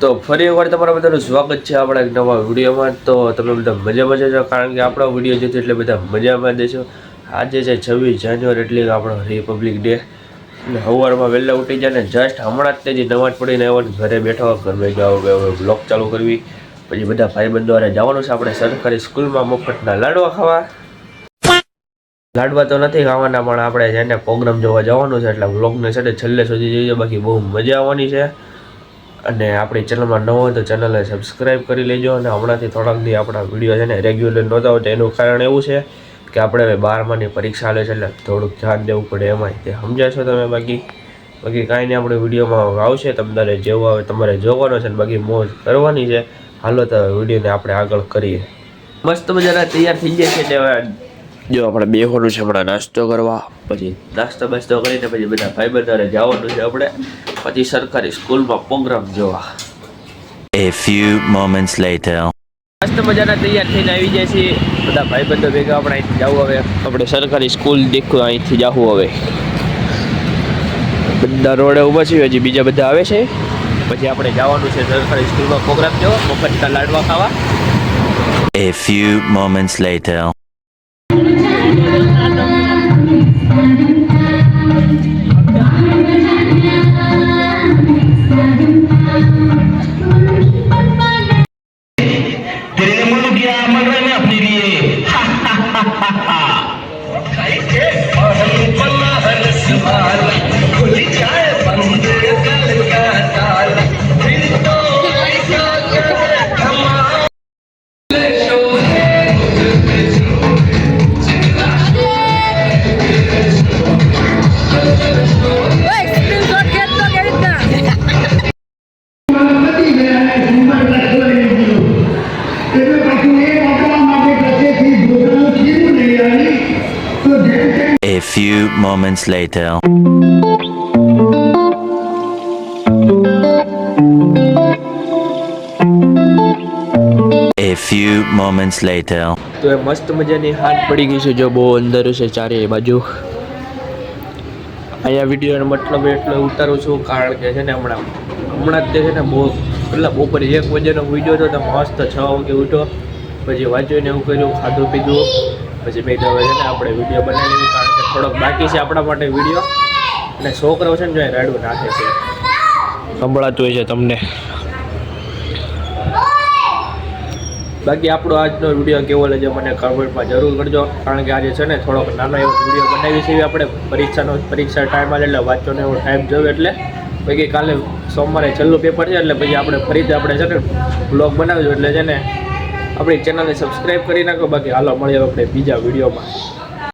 તો ફરી એકવાર તમારા બધાનું સ્વાગત છે આપણા એક નવા વિડીયોમાં। તો તમે બધા મજામાં છો, કારણ કે આપણો વિડીયો જોતો એટલે બધા મજામાં દેશો। આજે છે 26 જાન્યુઆરી, એટલે આપણો રિપબ્લિક ડે। એટલે સવારમાં વહેલા ઉઠી જાય ને જસ્ટ હમણાં જ તેજી નમાજ પડીને આવ્યો, ઘરે બેઠો ઘરમાં જાઓ બ્લોગ ચાલુ કરવી, પછી બધા ભાઈબંધો હારે જવાનું છે આપણે સરકારી સ્કૂલમાં મફતના લાડવા ખાવા। લાડવા તો નથી ખાવાના, પણ આપણે જેને પ્રોગ્રામ જોવા જવાનું છે, એટલે વ્લોગને છે છેલ્લે સુધી જોઈજો, બાકી બહુ મજા આવવાની છે। અને આપણી ચેનલમાં ન હોય તો ચેનલને સબસ્ક્રાઈબ કરી લેજો। અને હમણાંથી થોડાક દી આપણા વિડીયો છે ને રેગ્યુલર નહોતા આવતા, એનું કારણ એવું છે કે આપણે હવે 12માની પરીક્ષા આવે છે, એટલે થોડુંક ધ્યાન દેવું પડે એમાં, તે સમજાશો તમે। બાકી કાંઈ નહીં, આપણે વિડીયોમાં આવશે, તમારે જેવું આવે તમારે જોવાનો છે ને બાકી મોજ કરવાની છે। હાલો તો વિડીયોને આપણે આગળ કરીએ। મસ્ત મજાના તૈયાર થઈ જાય છે, જો આપણે બેહવાનું છે હમણાં નાસ્તો કરવા, પછી નાસ્તો કરીને પછી બધા ભાઈબંધોને જવાનું છે આપણે પછી સરકારી સ્કૂલમાં પ્રોગ્રામ જોવા। A few moments later. મસ્ત મજાના તૈયાર થઈને આવી જાય છે બધા ભાઈબંધો ભેગા, આપણે અહીંથી જવું હવે આપણે સરકારી સ્કૂલ દેખવું, અહીંથી જવું હવે બધા રોડે ઊભા છે, હજી બીજા બધા આવે છે, પછી આપણે જવાનું છે સરકારી સ્કૂલમાં પ્રોગ્રામ જોવા, મફતના લાડવા ખાવા। A few moments later. A few moments later. A few moments later. તો એ મસ્ત મજાની હાથ પડી ગઈ છે, જો બહુ અંદર છે ચારે બાજુ। અહીંયા વિડીયોનો મતલબ એટલો ઉતારું છું કારણ કે છે ને હમણાં જ તે છે ને પેલા બપોરે 1 વાગ્યાનો વિડીયો હતો, તો મસ્ત 6 વાગે ઉઠો, પછી વાંચ્યું એવું કર્યું, ખાધું પીધું, પછી મેં હવે છે ને આપણે વિડીયો બનાવી લેવી, કારણ કે થોડોક બાકી છે આપણા માટે વિડીયો। અને છોકરાઓ છે ને જો રાડું નાખે છે, સંભળાતું હોય છે તમને। બાકી આપણો આજનો વિડીયો કેવો લાગ્યો મને કમેન્ટમાં જરૂર કરજો, કારણ કે આજે છે ને થોડોક નાનો એવો વિડીયો બનાવી છે આપણે પરીક્ષા ટાઈમ આવે એટલે વાંચવાનો એવો ટાઈમ જોયો, એટલે બાકી કાલે સોમવારે છેલ્લું પેપર છે, એટલે પછી આપણે ફરીથી આપણે છે ને બ્લોગ બનાવીશું, એટલે છે ને આપણી ચેનલને સબસ્ક્રાઈબ કરી નાખો। બાકી હાલો મળીએ આપણે બીજા વિડીયોમાં।